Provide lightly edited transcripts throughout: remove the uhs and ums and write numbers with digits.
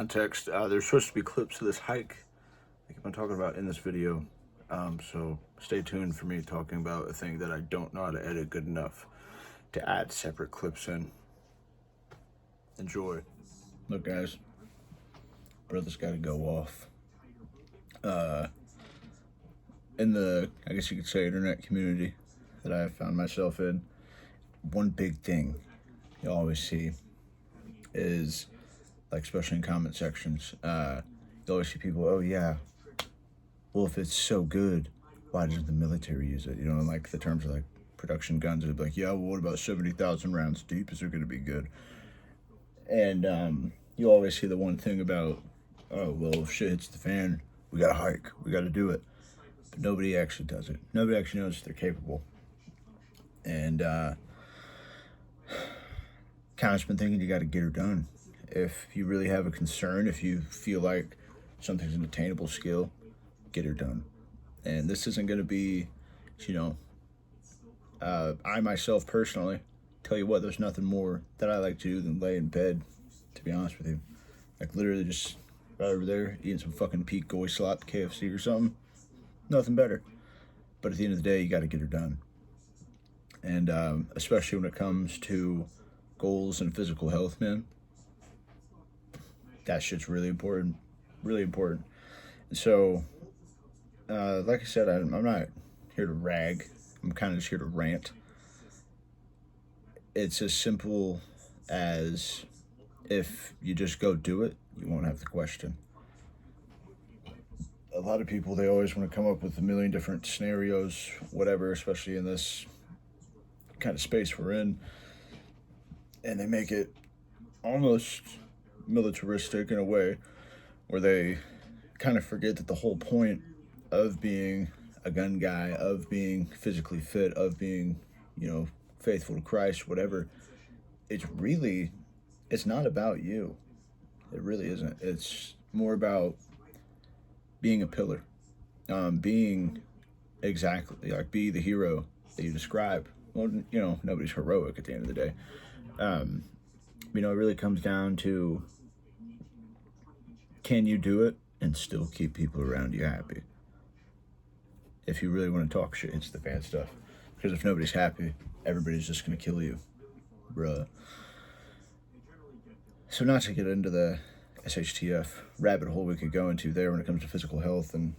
context, there's supposed to be clips of this hike I keep on talking about in this video. So stay tuned for me talking about a thing that I don't know how to edit good enough to add separate clips in. Enjoy. Look, guys, brother's got to go off. In the, I guess you could say, internet community that I have found myself in, one big thing you always see is, like, especially in comment sections, you always see people, oh yeah, well, if it's so good, why doesn't the military use it? You know, and like the terms of like production guns, it'd be like, yeah, well, what about 70,000 rounds deep? Is it going to be good? And you always see the one thing about, oh, well, if shit hits the fan, we got to hike, we got to do it. But nobody actually does it. Nobody actually knows if they're capable. And kind of been thinking you got to get her done. If you really have a concern, if you feel like something's an attainable skill, get her done. And this isn't going to be, you know, I myself personally, tell you what, there's nothing more that I like to do than lay in bed, to be honest with you. Like literally just right over there eating some fucking Pete Goy slop KFC or something. Nothing better. But at the end of the day, you got to get her done. And especially when it comes to goals and physical health, man, that shit's really important. Really important. And so, like I said, I'm not here to rag. I'm kind of just here to rant. It's as simple as if you just go do it, you won't have the question. A lot of people, they always want to come up with a million different scenarios, whatever, especially in this kind of space we're in. And they make it almost militaristic in a way where they kind of forget that the whole point of being a gun guy, of being physically fit, of being, you know, faithful to Christ, whatever, it's not about you. It really isn't. It's more about being a pillar, being exactly, like, be the hero that you describe. Well, you know, nobody's heroic at the end of the day. You know, it really comes down to, can you do it and still keep people around you happy? If you really want to talk shit, it's the fan stuff. Because if nobody's happy, everybody's just going to kill you, bruh. So not to get into the SHTF rabbit hole we could go into there when it comes to physical health and,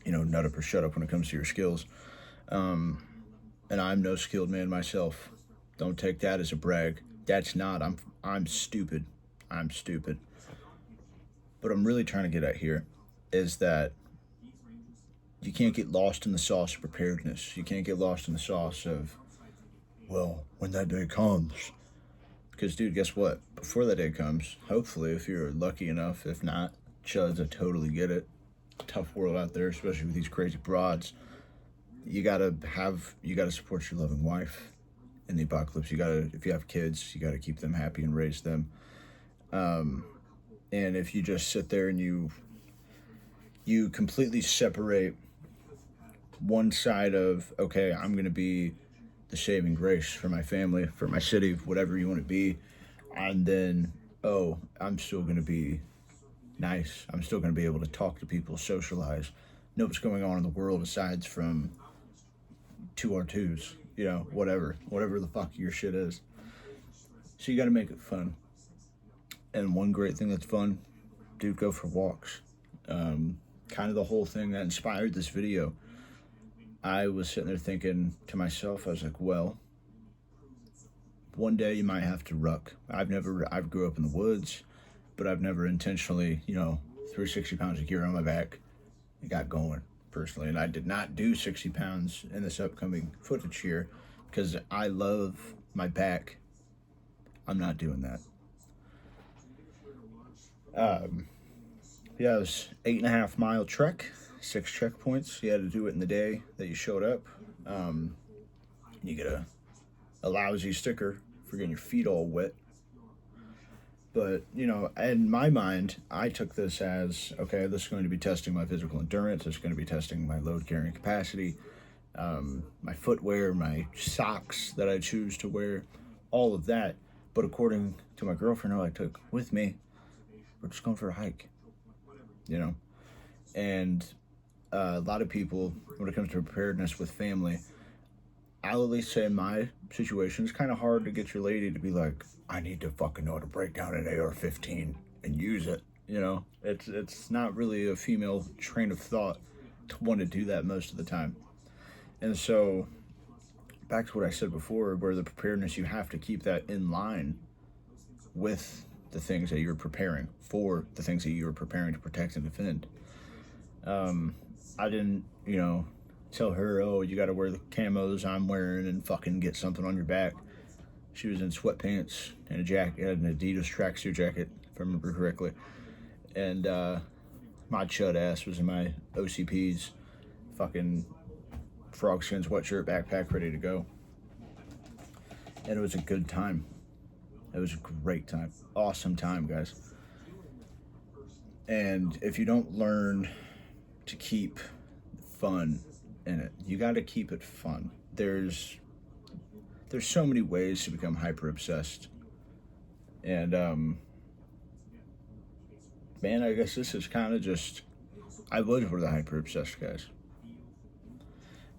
you know, nut up or shut up when it comes to your skills. And I'm no skilled man myself. Don't take that as a brag. That's not. I'm stupid. I'm stupid. What I'm really trying to get at here is that you can't get lost in the sauce of preparedness. You can't get lost in the sauce of, well, when that day comes. Because, dude, guess what? Before that day comes, hopefully, if you're lucky enough, if not, chuds, I totally get it. Tough world out there, especially with these crazy broads. You gotta support your loving wife in the apocalypse. If you have kids, you gotta keep them happy and raise them. And if you just sit there and you completely separate one side of, okay, I'm going to be the saving grace for my family, for my city, whatever you want to be, and then, oh, I'm still going to be nice. I'm still going to be able to talk to people, socialize, know what's going on in the world aside from 2R2s, you know, whatever the fuck your shit is. So you got to make it fun. And one great thing that's fun, dude, go for walks. Kind of the whole thing that inspired this video. I was sitting there thinking to myself, I was like, well, one day you might have to ruck. I grew up in the woods, but I've never intentionally, you know, threw 60 pounds of gear on my back and got going personally. And I did not do 60 pounds in this upcoming footage here because I love my back. I'm not doing that. Yeah, it was 8.5 mile trek, 6 checkpoints. You had to do it in the day that you showed up. You get a lousy sticker for getting your feet all wet. But, you know, in my mind, I took this as, okay, this is going to be testing my physical endurance. This is going to be testing my load carrying capacity, my footwear, my socks that I choose to wear, all of that. But according to my girlfriend who I took with me, we're just going for a hike, you know? And a lot of people, when it comes to preparedness with family, I'll at least say in my situation, it's kind of hard to get your lady to be like, I need to fucking know how to break down an AR-15 and use it. You know, it's not really a female train of thought to want to do that most of the time. And so, back to what I said before, where the preparedness, you have to keep that in line with the things that you're preparing for, the things that you're preparing to protect and defend. I didn't, tell her, oh, you got to wear the camos I'm wearing and fucking get something on your back. She was in sweatpants and a jacket, an Adidas tracksuit jacket, if I remember correctly. And my chud ass was in my OCP's fucking frog skin sweatshirt, backpack, ready to go. And it was a good time. It was a great time. Awesome time, guys. And if you don't learn to keep fun in it, you got to keep it fun. There's so many ways to become hyper obsessed. And man, I guess this is kind of just, I was one of the hyper obsessed guys.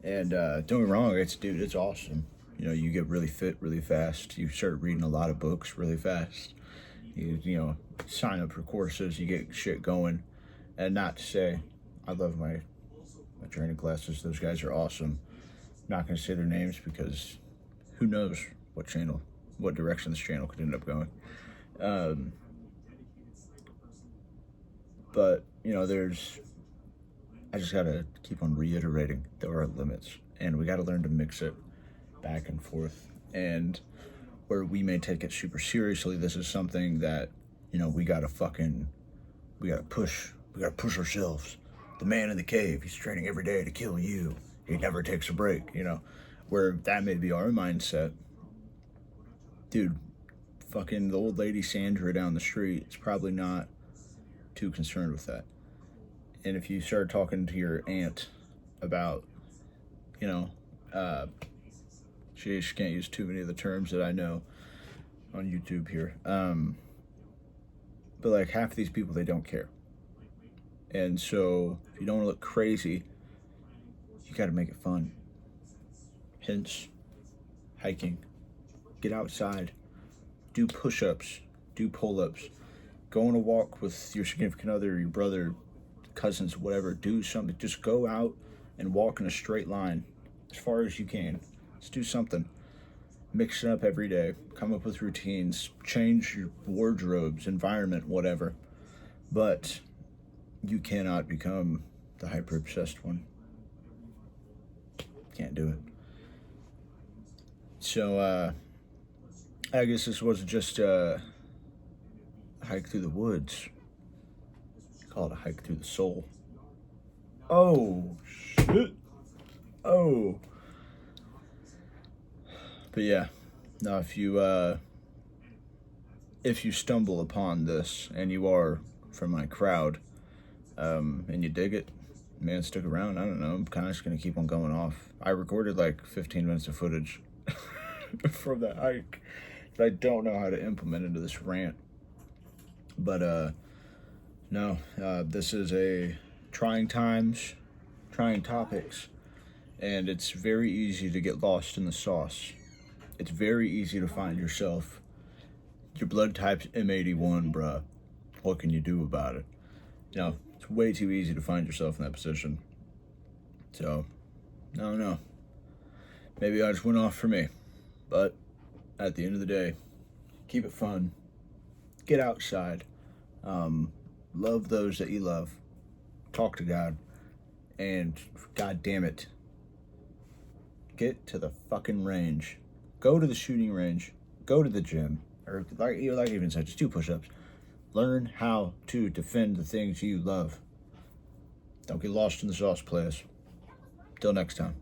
And don't get me wrong, it's awesome. You get really fit really fast. You start reading a lot of books really fast. You sign up for courses, you get shit going. And not to say, I love my training classes. Those guys are awesome. I'm not going to say their names because who knows what direction this channel could end up going. But, I just got to keep on reiterating there are limits. And we got to learn to mix it back and forth. And where we may take it super seriously, this is something that, we got to push ourselves. The man in the cave, he's training every day to kill you. He never takes a break, where that may be our mindset. Dude, fucking the old lady Sandra down the street is probably not too concerned with that. And if you start talking to your aunt about, she can't use too many of the terms that I know on YouTube here. But like half of these people, they don't care. And so if you don't want to look crazy, you got to make it fun. Hence, hiking. Get outside. Do push-ups. Do pull-ups. Go on a walk with your significant other, your brother, cousins, whatever. Do something. Just go out and walk in a straight line as far as you can. Just do something. Mix it up every day. Come up with routines. Change your wardrobes, environment, whatever. But you cannot become the hyper-obsessed one. Can't do it. So, I guess this was just a hike through the woods. Call it a hike through the soul. Oh, shit. Oh. But yeah, now if you stumble upon this and you are from my crowd, and you dig it, man, stick around. I don't know, I'm kind of just going to keep on going off. I recorded like 15 minutes of footage from that hike that I don't know how to implement into this rant. But, no, this is a trying times, trying topics, and it's very easy to get lost in the sauce. It's very easy to find yourself, your blood type's M81, bruh. What can you do about it? It's way too easy to find yourself in that position. So, I don't know. Maybe I just went off for me. But at the end of the day, keep it fun. Get outside. Love those that you love. Talk to God. And, God damn it, get to the fucking range. Go to the shooting range. Go to the gym. Or, like I even said, just do push-ups. Learn how to defend the things you love. Don't get lost in the sauce, players. Till next time.